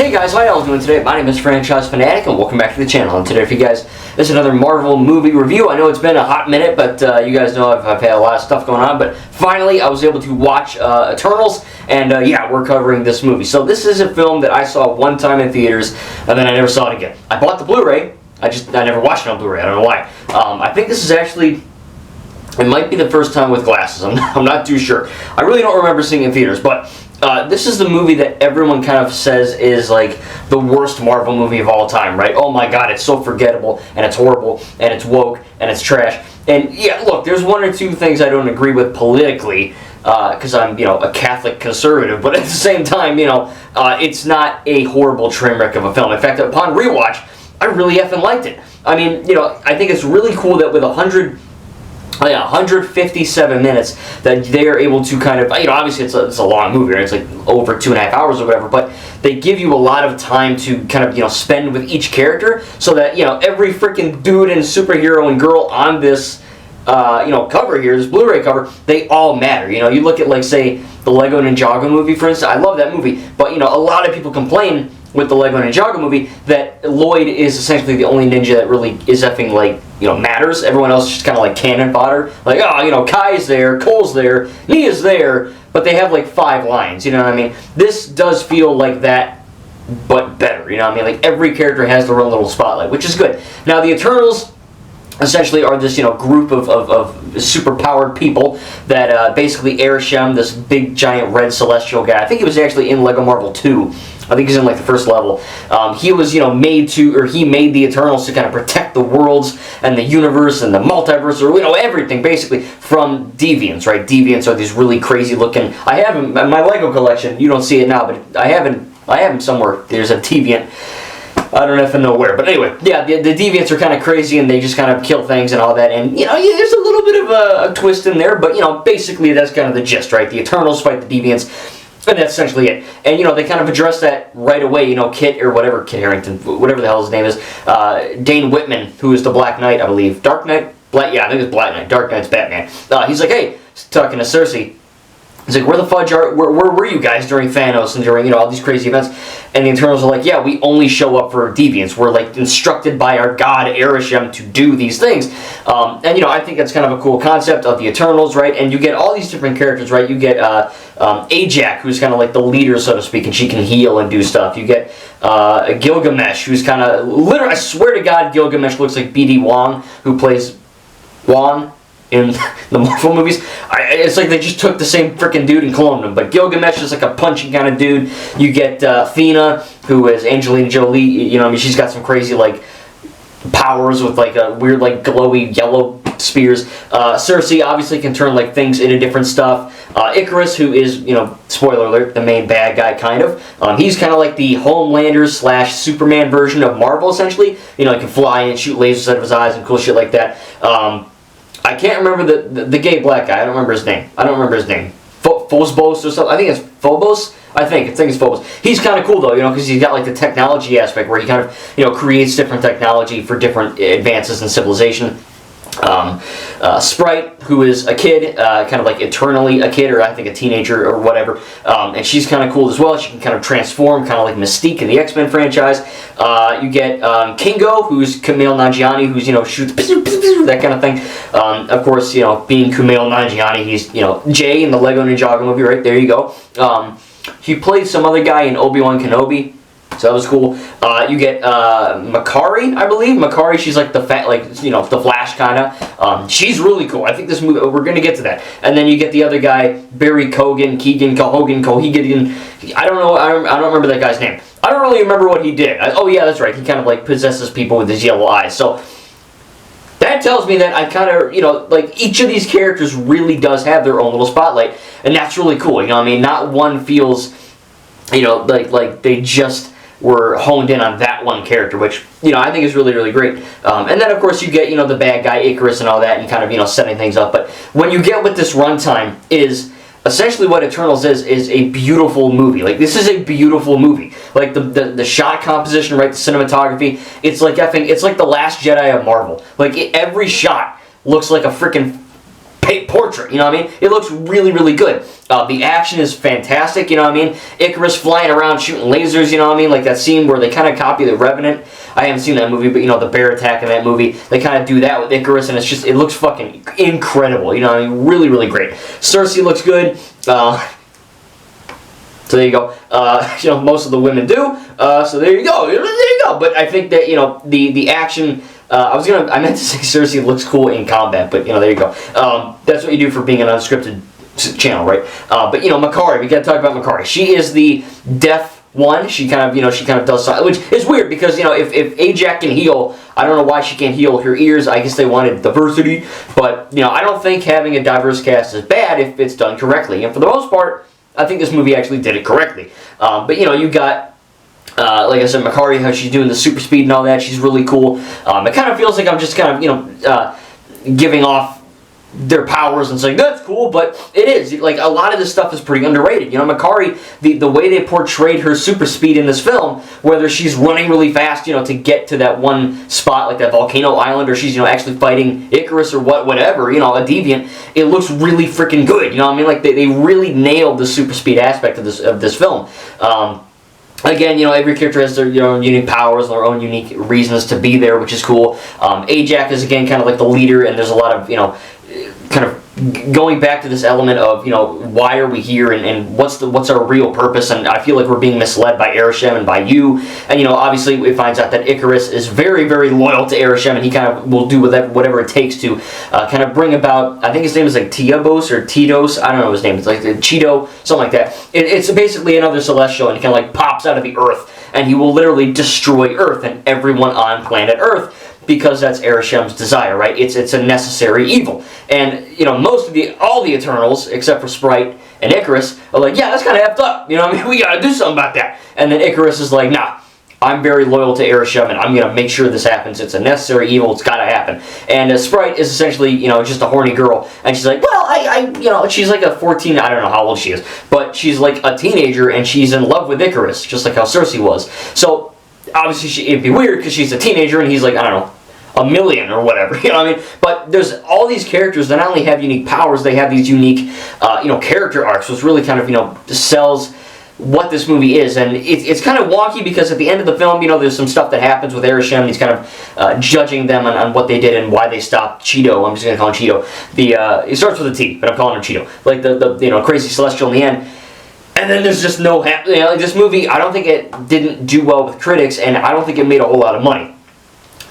Hey guys, how y'all doing today? My name is Franchise Fanatic and welcome back to the channel. And today for you guys, this is another Marvel movie review. I know it's been a hot minute, but you guys know I've had a lot of stuff going on. But finally, I was able to watch Eternals, and yeah, we're covering this movie. So this is a film that I saw one time in theaters, and then I never saw it again. I bought the Blu-ray. I never watched it on Blu-ray. I don't know why. I think this is actually... It might be the first time with glasses. I'm not too sure. I really don't remember seeing it in theaters, but this is the movie that everyone kind of says is like the worst Marvel movie of all time, right? Oh my god, it's so forgettable, and it's horrible, and it's woke, and it's trash. And yeah, look, there's one or two things I don't agree with politically, because I'm, a Catholic conservative, but at the same time, it's not a horrible train wreck of a film. In fact, upon rewatch, I really effing liked it. I mean, I think it's really cool that with 157 minutes that they are able to kind of, obviously it's a long movie, right? It's like over 2.5 hours or whatever, but they give you a lot of time to kind of, spend with each character so that, every freaking dude and superhero and girl on this, cover here, this Blu-ray cover, they all matter. You look at, like, say, the Lego Ninjago movie, for instance. I love that movie, but, a lot of people complain with the Lego Ninjago movie that Lloyd is essentially the only ninja that really is effing, like, matters. Everyone else is just kind of like cannon fodder. Like, Kai's there, Cole's there, Nia's there, but they have like 5 lines, you know what I mean? This does feel like that, but better, you know what I mean? Like, every character has their own little spotlight, which is good. Now, the Eternals essentially are this, group of super-powered people that basically Arishem, this big, giant, red celestial guy. I think he was actually in Lego Marvel 2. I think he's in like the first level. He was, he made the Eternals to kind of protect the worlds and the universe and the multiverse, or everything basically from deviants, right? Deviants are these really crazy looking. I have him in my Lego collection. You don't see it now, but I have him somewhere. There's a deviant. I don't know if I know where, but anyway, yeah, the deviants are kind of crazy and they just kind of kill things and all that, and there's a little bit of a twist in there, but basically that's kind of the gist, right? The Eternals fight the deviants. And that's essentially it. And, they kind of address that right away. Kit Harington, whatever the hell his name is, Dane Whitman, who is the Black Knight, I believe. Dark Knight? I think it's Black Knight. Dark Knight's Batman. He's like, hey, talking to Cersei. He's like, where the fudge are, where were you guys during Thanos and during, all these crazy events? And the Eternals are like, yeah, we only show up for deviants. We're, like, instructed by our god, Arishem, to do these things. And, I think that's kind of a cool concept of the Eternals, right? And you get all these different characters, right? You get Ajak, who's kind of like the leader, so to speak, and she can heal and do stuff. You get Gilgamesh, who's kind of, literally, I swear to God, Gilgamesh looks like B.D. Wong, who plays Wong in the Marvel movies. It's like they just took the same freaking dude and cloned him. But Gilgamesh is like a punching kind of dude. You get Athena, who is Angelina Jolie. She's got some crazy, like, powers with, like, a weird, like, glowy yellow spears. Cersei obviously can turn, like, things into different stuff. Icarus, who is, spoiler alert, the main bad guy, kind of. He's kind of like the Homelander / Superman version of Marvel, essentially. He can fly and shoot lasers out of his eyes and cool shit like that. I can't remember the gay black guy. I don't remember his name. Phobos or something. I think it's Phobos. I think it's Phobos. He's kind of cool though, because he's got like the technology aspect where he kind of, creates different technology for different advances in civilization. Sprite, who is a kid, kind of like eternally a kid, or I think a teenager or whatever, and she's kind of cool as well. She can kind of transform, kind of like Mystique in the X-Men franchise. You get Kingo, who's Kumail Nanjiani, who's shoots that kind of thing. Of course, being Kumail Nanjiani, he's Jay in the Lego Ninjago movie. Right there, you go. He played some other guy in Obi-Wan Kenobi. So that was cool. You get Makari, I believe. Makari, she's like the the Flash kind of. She's really cool. I think this movie, we're gonna get to that. And then you get the other guy, Barry Keoghan. I don't know. I don't remember that guy's name. I don't really remember what he did. Oh yeah, that's right. He kind of like possesses people with his yellow eyes. So that tells me that I kind of, like each of these characters really does have their own little spotlight, and that's really cool. Not one feels, like they just were honed in on that one character, which, I think is really, really great. And then, of course, you get, the bad guy, Icarus, and all that, and kind of, setting things up. But when you get with this runtime is, essentially what Eternals is a beautiful movie. Like, this is a beautiful movie. Like, the shot composition, right, the cinematography, it's like the Last Jedi of Marvel. Like, every shot looks like a freaking portrait, you know what I mean? It looks really, really good. The action is fantastic, you know what I mean? Icarus flying around shooting lasers, you know what I mean? Like that scene where they kind of copy The Revenant. I haven't seen that movie, but you know, the bear attack in that movie, they kind of do that with Icarus, and it looks fucking incredible, you know what I mean? Really, really great. Cersei looks good. So there you go. You know, most of the women do. So there you go. There you go. But I think that, you know, the action. I meant to say Cersei looks cool in combat, but you know, there you go. That's what you do for being an unscripted channel, right? But you know, Makari. We got to talk about Makari. She is the deaf one. She kind of does something, which is weird because you know, if Ajax can heal, I don't know why she can't heal her ears. I guess they wanted diversity, but you know, I don't think having a diverse cast is bad if it's done correctly. And for the most part, I think this movie actually did it correctly. But you know, you got, like I said, Makari, how she's doing the super speed and all that. She's really cool. It kind of feels like I'm just kind of, you know, giving off their powers and saying that's cool, but it is like a lot of this stuff is pretty underrated. You know, Makari, the way they portrayed her super speed in this film, whether she's running really fast, you know, to get to that one spot like that volcano island, or she's, you know, actually fighting Icarus or whatever, you know, a deviant, it looks really freaking good. You know what I mean? Like they really nailed the super speed aspect of this film. Again, you know, every character has their, you know, unique powers, their own unique reasons to be there, which is cool. Ajax is again kind of like the leader, and there's a lot of, you know, kind of going back to this element of, you know, why are we here, and what's our real purpose. And I feel like we're being misled by Arishem and by you. And you know, obviously it finds out that Icarus is very, very loyal to Arishem, and he kind of will do whatever it takes to kind of bring about, I think his name is like Tiabos or Titos, I don't know his name, it's like Cheeto, something like that. It's basically another celestial, and he kind of like pops out of the earth, and he will literally destroy Earth and everyone on planet Earth, because that's Arishem's desire, right? It's a necessary evil. And, you know, all the Eternals, except for Sprite and Icarus, are like, yeah, that's kind of effed up. You know what I mean? We gotta do something about that. And then Icarus is like, nah, I'm very loyal to Arishem, and I'm gonna make sure this happens. It's a necessary evil. It's gotta happen. And Sprite is essentially, you know, just a horny girl. And she's like, well, you know, she's like a 14, I don't know how old she is, but she's like a teenager, and she's in love with Icarus, just like how Cersei was. So, obviously, it'd be weird because she's a teenager and he's like, I don't know, a million or whatever, you know what I mean? But there's all these characters that not only have unique powers, they have these unique, you know, character arcs, which really kind of, you know, sells what this movie is. And it's kind of wonky because at the end of the film, you know, there's some stuff that happens with Arishem. He's kind of judging them on what they did and why they stopped Cheeto. I'm just going to call him Cheeto. It starts with a T, but I'm calling him Cheeto. Like the you know, crazy celestial in the end. And then there's just no, you know, like this movie, I don't think it didn't do well with critics, and I don't think it made a whole lot of money.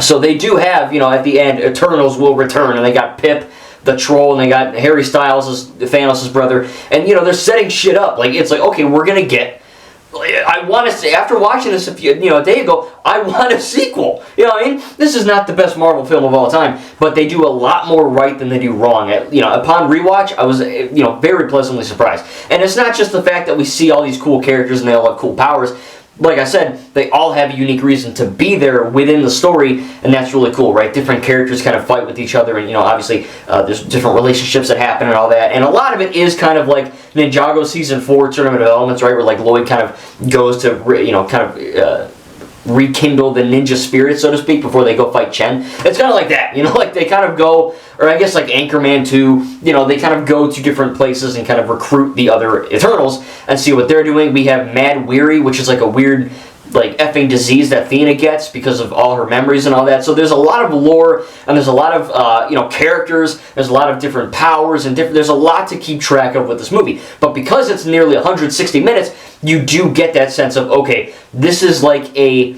So they do have, you know, at the end, Eternals will return, and they got Pip, the troll, and they got Harry Styles as Thanos' brother, and you know, they're setting shit up. Like, it's like, okay, we're gonna get, I want to say, after watching this a day ago, I want a sequel. You know what I mean? This is not the best Marvel film of all time, but they do a lot more right than they do wrong. You know, upon rewatch, I was, you know, very pleasantly surprised. And it's not just the fact that we see all these cool characters and they all have cool powers. Like I said, they all have a unique reason to be there within the story, and that's really cool, right? Different characters kind of fight with each other, and you know, obviously, there's different relationships that happen and all that. And a lot of it is kind of like Ninjago Season 4 Tournament of Elements, right? Where like Lloyd kind of goes to, you know, kind of rekindle the ninja spirit, so to speak, before they go fight Chen. It's kind of like that, you know, like they kind of go, or I guess like Anchorman 2, you know, they kind of go to different places and kind of recruit the other Eternals and see what they're doing. We have Mad Weary, which is like a weird, like, effing disease that Athena gets because of all her memories and all that. So there's a lot of lore, and there's a lot of, you know, characters, there's a lot of different powers, and there's a lot to keep track of with this movie. But because it's nearly 160 minutes, you do get that sense of, okay, this is like a,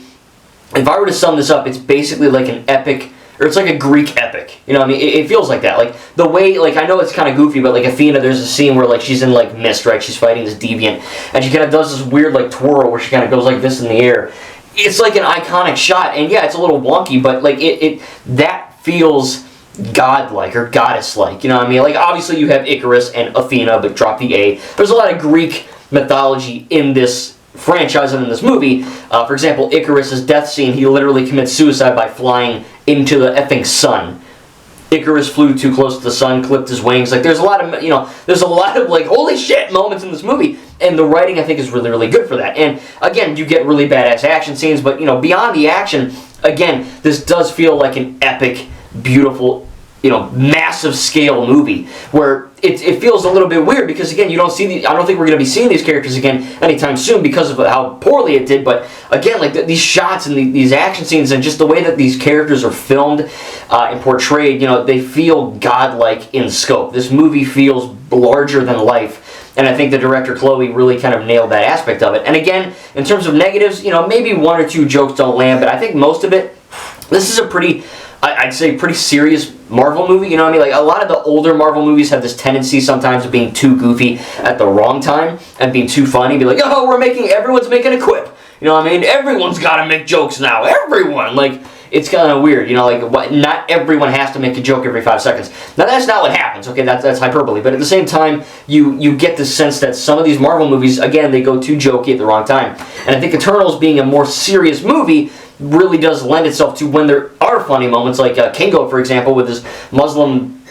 if I were to sum this up, it's basically like an epic, or it's like a Greek epic. You know what I mean? It feels like that. Like, the way, like, I know it's kind of goofy, but like Athena, there's a scene where like she's in like mist, right? She's fighting this deviant, and she kind of does this weird like twirl where she kind of goes like this in the air. It's like an iconic shot, and yeah, it's a little wonky, but like that feels godlike or goddess-like. You know what I mean? Like, obviously you have Icarus and Athena, but drop the A. There's a lot of Greek mythology in this franchise and in this movie. For example, Icarus' death scene, he literally commits suicide by flying into the effing sun. Icarus flew too close to the sun, clipped his wings. Like, there's a lot of, you know, there's a lot of like, holy shit moments in this movie, and the writing, I think, is really, really good for that. And again, you get really badass action scenes, but you know, beyond the action, again, this does feel like an epic, beautiful massive scale movie where it feels a little bit weird because again you don't see I don't think we're going to be seeing these characters again anytime soon because of how poorly it did. But again, like these shots and these action scenes and just the way that these characters are filmed and portrayed, they feel godlike in scope. This movie feels larger than life, and I think the director Chloe really kind of nailed that aspect of it. And again, in terms of negatives, maybe one or two jokes don't land, but I think most of it, this is a pretty, I'd say, pretty serious Marvel movie. You know what I mean? Like a lot of the older Marvel movies have this tendency sometimes of being too goofy at the wrong time and being too funny. Be like, oh, everyone's making a quip. You know what I mean? Everyone's got to make jokes now. Everyone. Like, it's kind of weird. Not everyone has to make a joke every 5 seconds. Now, that's not what happens. Okay, that's hyperbole. But at the same time, you get the sense that some of these Marvel movies, again, they go too jokey at the wrong time. And I think Eternals being a more serious movie really does lend itself to when there are funny moments, like Kingo, for example, with his Muslim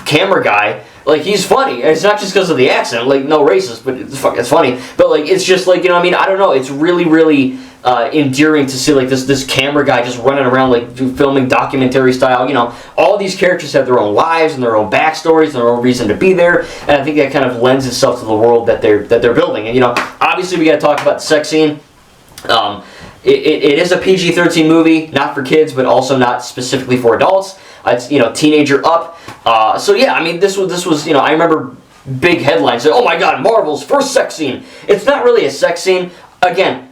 camera guy. Like, he's funny, and it's not just because of the accent, like, no racist, but it's funny. But, like, it's just, like, I don't know, it's really, really endearing to see, like, this camera guy just running around, like, filming documentary style. All these characters have their own lives and their own backstories and their own reason to be there, and I think that kind of lends itself to the world that they're building. And, obviously we got to talk about the sex scene. It is a PG-13 movie, not for kids, but also not specifically for adults. It's teenager up. So yeah, I mean this was I remember big headlines saying, "Oh my God, Marvel's first sex scene." It's not really a sex scene. Again,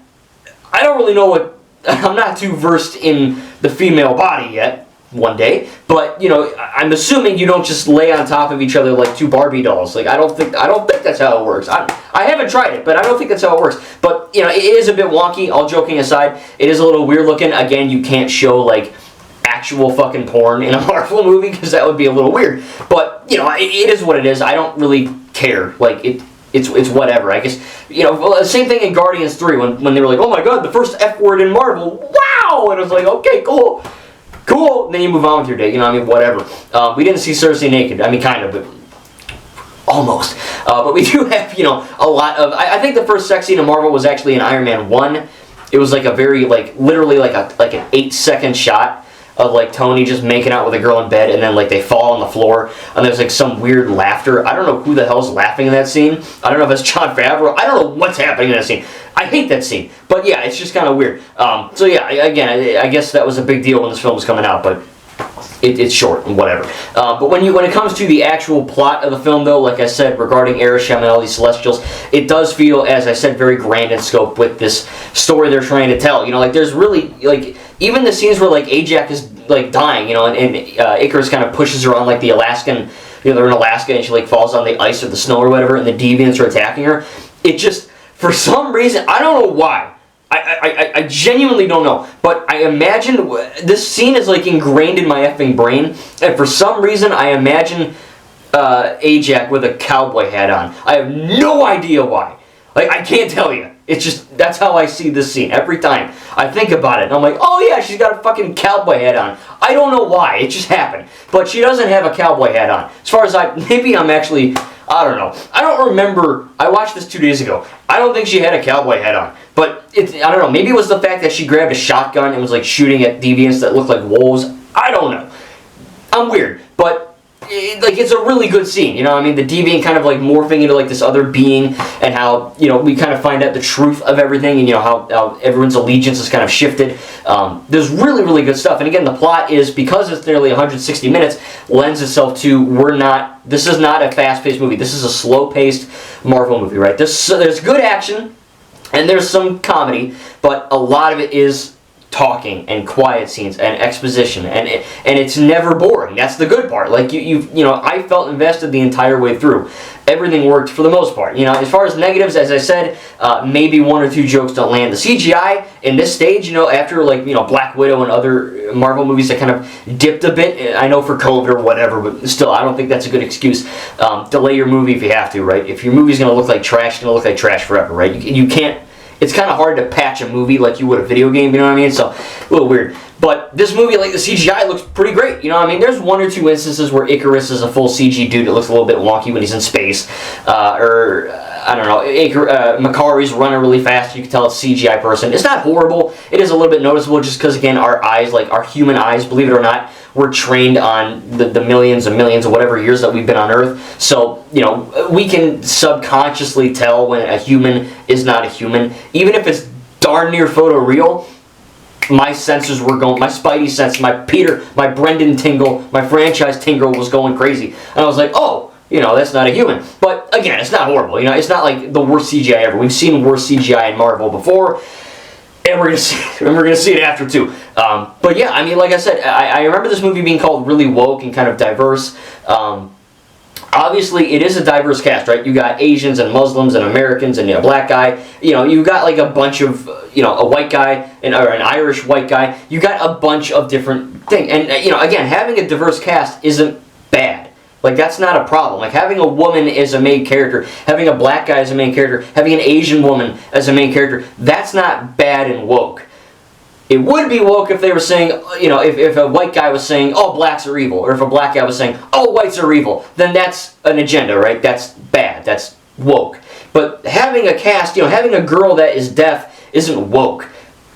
I don't really know what. I'm not too versed in the female body yet. One day, but I'm assuming you don't just lay on top of each other like two Barbie dolls. Like I don't think that's how it works. I haven't tried it, but I don't think that's how it works. But it is a bit wonky. All joking aside, it is a little weird looking. Again, you can't show like actual fucking porn in a Marvel movie because that would be a little weird. But it is what it is. I don't really care. Like it's whatever. I guess same thing in Guardians 3 when they were like, oh my God, the first F word in Marvel. Wow, and it was like, okay, cool. Cool, then you move on with your day, whatever. We didn't see Cersei naked, kind of, but almost. But we do have, a lot of, I think the first sex scene in Marvel was actually in Iron Man 1. It was like a very, literally like an 8-second shot of like Tony just making out with a girl in bed, and then like they fall on the floor, and there's like some weird laughter. I don't know who the hell's laughing in that scene. I don't know if it's Jon Favreau. I don't know what's happening in that scene. I hate that scene. But yeah, it's just kind of weird. So yeah, again, I guess that was a big deal when this film was coming out, but it's short and whatever. But when it comes to the actual plot of the film, though, like I said, regarding Arishem and all these Celestials, it does feel, as I said, very grand in scope with this story they're trying to tell. Like there's really, like, even the scenes where like Ajax is like dying, and Icarus kind of pushes her on like the Alaskan, they're in Alaska and she like falls on the ice or the snow or whatever, and the deviants are attacking her. It just, for some reason, I don't know why. I genuinely don't know, but I imagine this scene is like ingrained in my effing brain, and for some reason I imagine Ajax with a cowboy hat on. I have no idea why. Like, I can't tell you. It's just, that's how I see this scene every time I think about it. And I'm like, oh yeah, she's got a fucking cowboy hat on. I don't know why, it just happened. But she doesn't have a cowboy hat on. As far as maybe I'm actually, I don't know. I don't remember, I watched this 2 days ago. I don't think she had a cowboy hat on. But, I don't know, maybe it was the fact that she grabbed a shotgun and was like shooting at deviants that looked like wolves. I don't know. I'm weird, but it's a really good scene, the deviant kind of like morphing into like this other being, and how we kind of find out the truth of everything, and how everyone's allegiance is kind of shifted. There's really, really good stuff, and again, the plot is, because it's nearly 160 minutes, lends itself to, this is not a fast-paced movie. This is a slow-paced Marvel movie, right? There's good action and there's some comedy, but a lot of it is talking and quiet scenes and exposition, and it's never boring. That's the good part. Like I felt invested the entire way through. Everything worked for the most part. As far as negatives, as I said, maybe one or two jokes don't land. The CGI in this stage, after Black Widow and other Marvel movies that kind of dipped a bit. I know for COVID or whatever, but still, I don't think that's a good excuse. Delay your movie if you have to, right? If your movie's gonna look like trash, it's gonna look like trash forever, right? You can't. It's kind of hard to patch a movie like you would a video game, you know what I mean? So, a little weird. But this movie, like, the CGI looks pretty great, you know what I mean? There's one or two instances where Icarus is a full CG dude. It looks a little bit wonky when he's in space. I don't know, Makari's running really fast. You can tell it's a CGI person. It's not horrible. It is a little bit noticeable just because, again, our eyes, like our human eyes, believe it or not, we're trained on the millions and millions of whatever years that we've been on Earth. So, you know, we can subconsciously tell when a human is not a human. Even if it's darn near photoreal, my senses were going, my spidey sense, my Brendan tingle, my franchise tingle was going crazy. And I was like, oh, you know, that's not a human. But again, it's not horrible. You know, it's not like the worst CGI ever. We've seen worse CGI in Marvel before, and we're gonna see it after too. But yeah, I mean, like I said, I remember this movie being called really woke and kind of diverse. Obviously, it is a diverse cast, right? You got Asians and Muslims and Americans and a black guy. You know, you got like a bunch of, you know, a white guy or an Irish white guy. You got a bunch of different things. And, you know, again, having a diverse cast isn't bad. Like, that's not a problem. Like, having a woman as a main character, having a black guy as a main character, having an Asian woman as a main character, that's not bad and woke. It would be woke if they were saying, you know, if a white guy was saying, oh, blacks are evil, or if a black guy was saying, oh, whites are evil, then that's an agenda, right? That's bad. That's woke. But having a cast, you know, having a girl that is deaf isn't woke.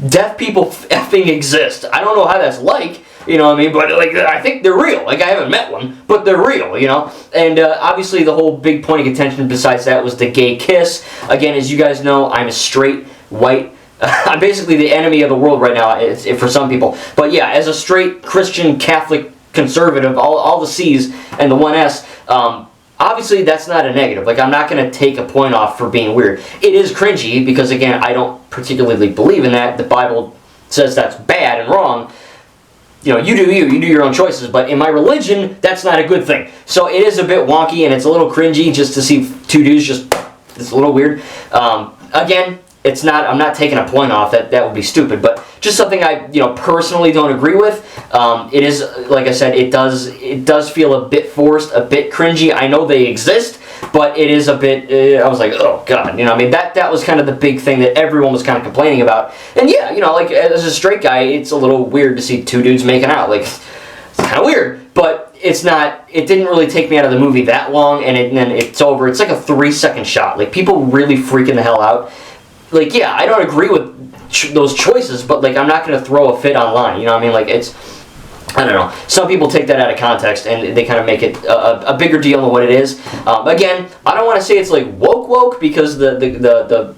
Deaf people effing exist. I don't know how that's like, you know what I mean? But, like, I think they're real. Like, I haven't met one, but they're real, you know? And obviously the whole big point of contention besides that was the gay kiss. Again, as you guys know, I'm a straight, white, I'm basically the enemy of the world right now, for some people. But yeah, as a straight Christian, Catholic, conservative, all the C's and the one S, obviously that's not a negative. Like, I'm not going to take a point off for being weird. It is cringy because, again, I don't particularly believe in that. The Bible says that's bad and wrong. You know, you do your own choices. But in my religion, that's not a good thing. So it is a bit wonky and it's a little cringy just to see two dudes just, it's a little weird. Again, it's not, I'm not taking a point off, that would be stupid, but just something I, you know, personally don't agree with. It is, like I said, it does feel a bit forced, a bit cringy. I know they exist, but it is a bit, I was like, oh god, you know, I mean, that was kind of the big thing that everyone was kind of complaining about. And yeah, you know, like, as a straight guy, it's a little weird to see two dudes making out, like, it's kind of weird, but it's not, it didn't really take me out of the movie that long, and then it's over. It's like a 3-second shot. Like, people really freaking the hell out. Like, yeah, I don't agree with those choices, but, like, I'm not going to throw a fit online, you know what I mean? Like, it's, I don't know. Some people take that out of context, and they kind of make it a bigger deal than what it is. Again, I don't want to say it's, like, woke, because the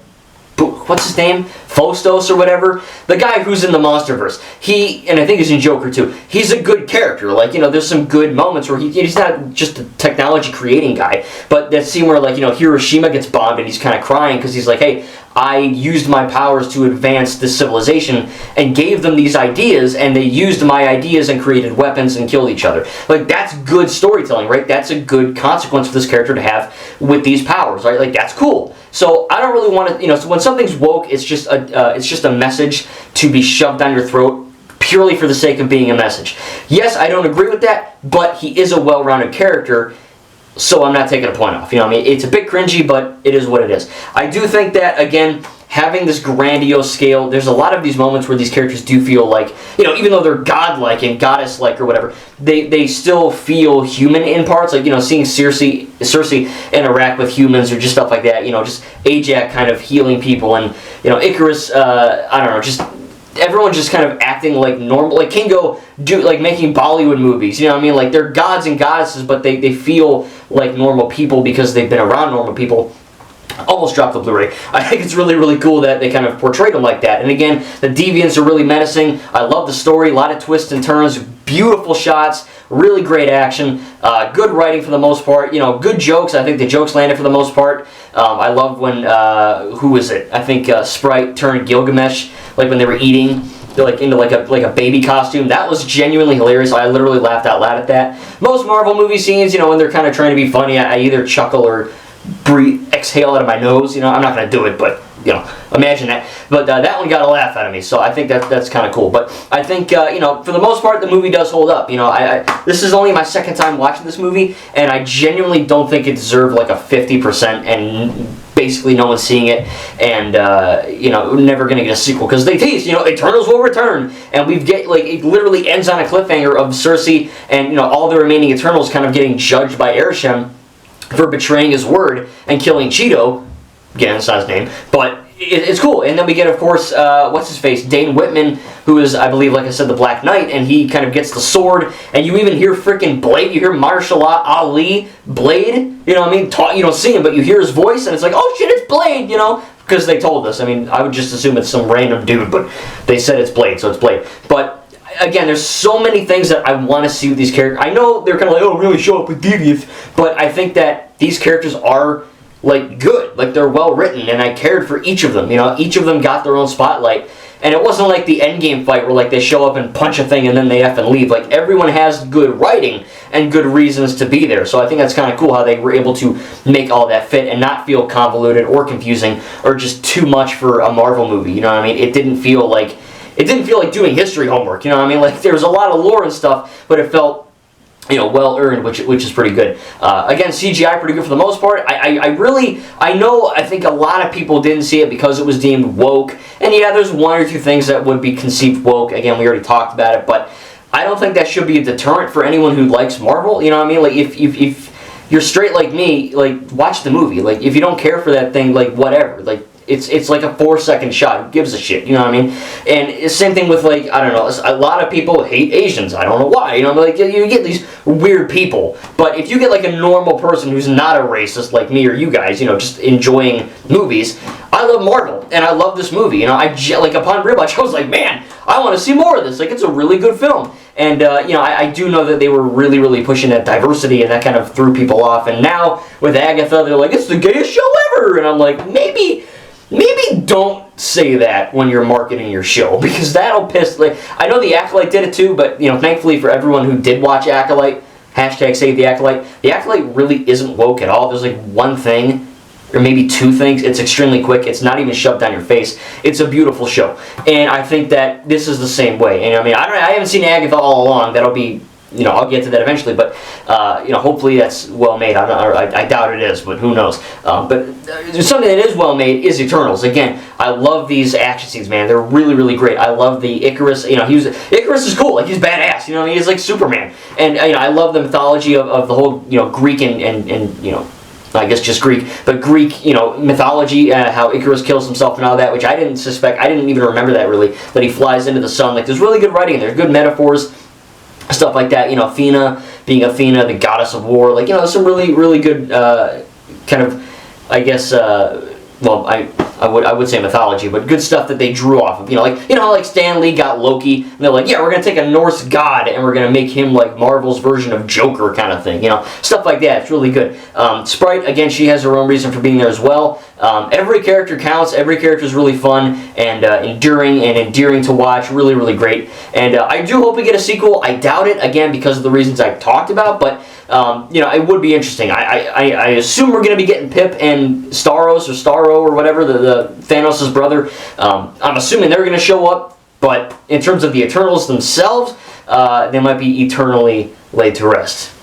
what's his name? Phostos or whatever? The guy who's in the Monsterverse. He, and I think he's in Joker too, he's a good character. Like, you know, there's some good moments where he's not just a technology creating guy, but that scene where, like, you know, Hiroshima gets bombed and he's kind of crying because he's like, hey, I used my powers to advance this civilization and gave them these ideas, and they used my ideas and created weapons and killed each other. Like, that's good storytelling, right? That's a good consequence for this character to have with these powers, right? Like, that's cool. So I don't really want to, you know, so when something's woke, it's just a message to be shoved down your throat purely for the sake of being a message. Yes, I don't agree with that, but he is a well-rounded character, so I'm not taking a point off. You know what I mean? It's a bit cringy, but it is what it is. I do think that, again, having this grandiose scale, there's a lot of these moments where these characters do feel like, you know, even though they're godlike and goddess-like or whatever, they still feel human in parts. Like, you know, seeing Cersei interact with humans or just stuff like that, you know, just Ajax kind of healing people, and, you know, Icarus, I don't know, just everyone just kind of acting like normal, like Kingo making Bollywood movies, you know what I mean? Like, they're gods and goddesses, but they feel like normal people because they've been around normal people. Almost dropped the Blu-ray. I think it's really, really cool that they kind of portrayed them like that. And again, the deviants are really menacing. I love the story, a lot of twists and turns, beautiful shots, really great action, good writing for the most part, you know, good jokes. I think the jokes landed for the most part. I love when, who was it? I think Sprite turned Gilgamesh, like when they were eating, they're like into like a baby costume. That was genuinely hilarious. I literally laughed out loud at that. Most Marvel movie scenes, you know, when they're kind of trying to be funny, I either chuckle or exhale out of my nose. You know, I'm not going to do it, but, you know, imagine that. But that one got a laugh out of me, so I think that's kind of cool. But I think, you know, for the most part, the movie does hold up. You know, this is only my second time watching this movie, and I genuinely don't think it deserved like a 50%, and basically no one's seeing it, and, you know, never going to get a sequel, because they tease, you know, Eternals will return, and it literally ends on a cliffhanger of Cersei and, you know, all the remaining Eternals kind of getting judged by Arishem for betraying his word and killing Cheeto. Again, that's not his name, but it's cool. And then we get, of course, what's his face, Dane Whitman, who is, I believe, like I said, the Black Knight, and he kind of gets the sword, and you even hear freaking Blade. You hear Marshall Ali Blade. You know what I mean? You don't see him, but you hear his voice, and it's like, oh shit, it's Blade. You know, because they told us. I mean, I would just assume it's some random dude, but they said it's Blade, so it's Blade. But again, there's so many things that I want to see with these characters. I know they're kind of like, oh, really show up with deviants, but I think that these characters are, like, good. Like, they're well written, and I cared for each of them. You know, each of them got their own spotlight, and it wasn't like the Endgame fight where, like, they show up and punch a thing and then they F and leave. Like, everyone has good writing and good reasons to be there. So I think that's kind of cool how they were able to make all that fit and not feel convoluted or confusing or just too much for a Marvel movie. You know what I mean? It didn't feel like doing history homework, you know what I mean? Like, there was a lot of lore and stuff, but it felt, you know, well earned, which is pretty good. Again, CGI pretty good for the most part. I think a lot of people didn't see it because it was deemed woke, and yeah, there's one or two things that would be conceived woke. Again, we already talked about it, but I don't think that should be a deterrent for anyone who likes Marvel. You know what I mean? Like, if you're straight like me, like, watch the movie. Like, if you don't care for that thing, like, whatever. Like, it's like a 4-second shot. Who gives a shit? You know what I mean? And same thing with, like, I don't know, a lot of people hate Asians. I don't know why. You know, like, you get these weird people. But if you get, like, a normal person who's not a racist like me or you guys, you know, just enjoying movies, I love Marvel, and I love this movie. You know, like, upon rewatch, I was like, man, I want to see more of this. Like, it's a really good film. And, you know, I do know that they were really, really pushing that diversity, and that kind of threw people off. And now, with Agatha, they're like, it's the gayest show ever! And I'm like, maybe don't say that when you're marketing your show, because that'll piss, like, I know The Acolyte did it too, but, you know, thankfully for everyone who did watch Acolyte, #save the Acolyte, The Acolyte really isn't woke at all. There's, like, one thing, or maybe two things. It's extremely quick. It's not even shoved down your face. It's a beautiful show. And I think that this is the same way. And I mean, I haven't seen Agatha all along. That'll be, you know, I'll get to that eventually, but, you know, hopefully that's well made. I doubt it is, but who knows. But something that is well made is Eternals. Again, I love these action scenes, man. They're really, really great. I love the Icarus. You know, Icarus is cool. Like, he's badass. You know, he's like Superman. And, you know, I love the mythology of the whole, you know, Greek and you know, I guess just Greek, but Greek, you know, mythology, how Icarus kills himself and all that, which I didn't even remember that really, that he flies into the sun. Like, there's really good writing, there's good metaphors, stuff like that. You know, Athena, being Athena, the goddess of war, like, you know, there's some really, really good, kind of, I guess, well, I would say mythology, but good stuff that they drew off of. You know how like Stan Lee got Loki, and they're like, yeah, we're gonna take a Norse god and we're gonna make him like Marvel's version of Joker kind of thing. You know, stuff like that. It's really good. Sprite, again, she has her own reason for being there as well. Every character counts. Every character is really fun and endearing to watch. Really, really great. And I do hope we get a sequel. I doubt it, again, because of the reasons I talked about, but you know, it would be interesting. I assume we're going to be getting Pip and Starro or whatever, the Thanos' brother. I'm assuming they're going to show up, but in terms of the Eternals themselves, they might be eternally laid to rest.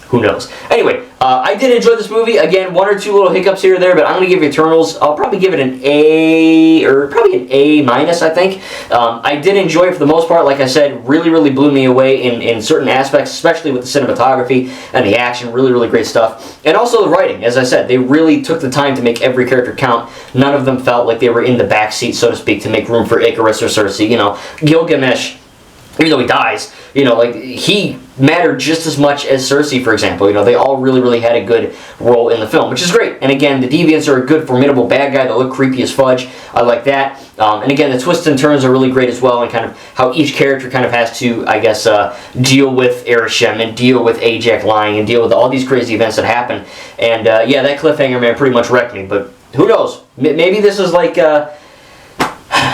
Who knows? Anyway, I did enjoy this movie. Again, one or two little hiccups here or there, but I'm going to give Eternals, I'll probably give it an A, or probably an A-, I think. I did enjoy it for the most part. Like I said, really, really blew me away in certain aspects, especially with the cinematography and the action. Really, really great stuff. And also the writing. As I said, they really took the time to make every character count. None of them felt like they were in the backseat, so to speak, to make room for Icarus or Cersei. You know, Gilgamesh, even though he dies, you know, like, he mattered just as much as Cersei, for example. You know, they all really, really had a good role in the film, which is great. And again, the Deviants are a good, formidable bad guy. They look creepy as fudge. I like that. And again, the twists and turns are really great as well, and kind of how each character kind of has to, I guess, deal with Arishem and deal with Ajax lying and deal with all these crazy events that happen. And yeah, that cliffhanger, man, pretty much wrecked me. But who knows? Maybe this is like...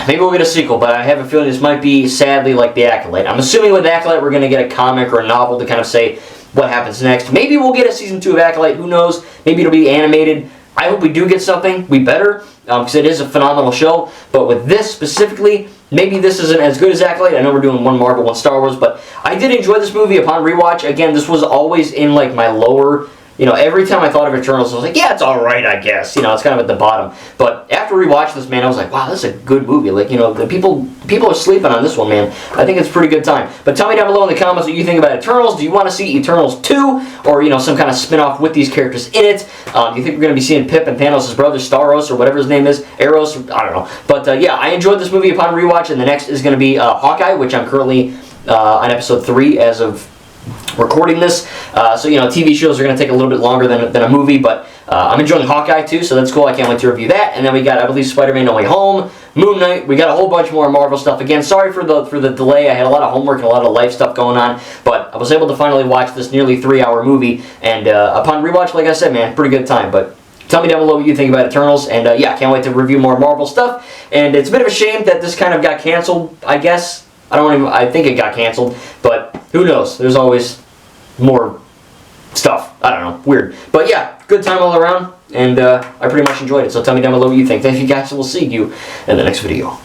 maybe we'll get a sequel, but I have a feeling this might be, sadly, like The Acolyte. I'm assuming with Acolyte we're going to get a comic or a novel to kind of say what happens next. Maybe we'll get a season 2 of Acolyte. Who knows? Maybe it'll be animated. I hope we do get something. We better, because it is a phenomenal show. But with this specifically, maybe this isn't as good as Acolyte. I know we're doing one Marvel, one Star Wars, but I did enjoy this movie upon rewatch. Again, this was always in like my lower every time I thought of Eternals, I was like, yeah, it's all right, I guess. It's kind of at the bottom. But after rewatching this, man, I was like, wow, this is a good movie. Like, the people are sleeping on this one, man. I think it's a pretty good time. But tell me down below in the comments what you think about Eternals. Do you want to see Eternals 2, or some kind of spin-off with these characters in it? Do you think we're going to be seeing Pip and Thanos' brother, Staros, or whatever his name is, Eros? I don't know. But yeah, I enjoyed this movie upon rewatch, and the next is going to be Hawkeye, which I'm currently on episode 3 as of recording this. So TV shows are going to take a little bit longer than a movie, but I'm enjoying Hawkeye too, so that's cool. I can't wait to review that. And then we got, I believe, Spider-Man No Way Home, Moon Knight. We got a whole bunch more Marvel stuff. Again, sorry for the delay. I had a lot of homework and a lot of life stuff going on, but I was able to finally watch this nearly 3-hour movie. And upon rewatch, like I said, man, pretty good time. But tell me down below what you think about Eternals, and yeah, can't wait to review more Marvel stuff. And it's a bit of a shame that this kind of got canceled, I guess. I think it got canceled, but who knows? There's always more stuff. I don't know. Weird. But yeah, good time all around, and I pretty much enjoyed it. So tell me down below what you think. Thank you guys, and we'll see you in the next video.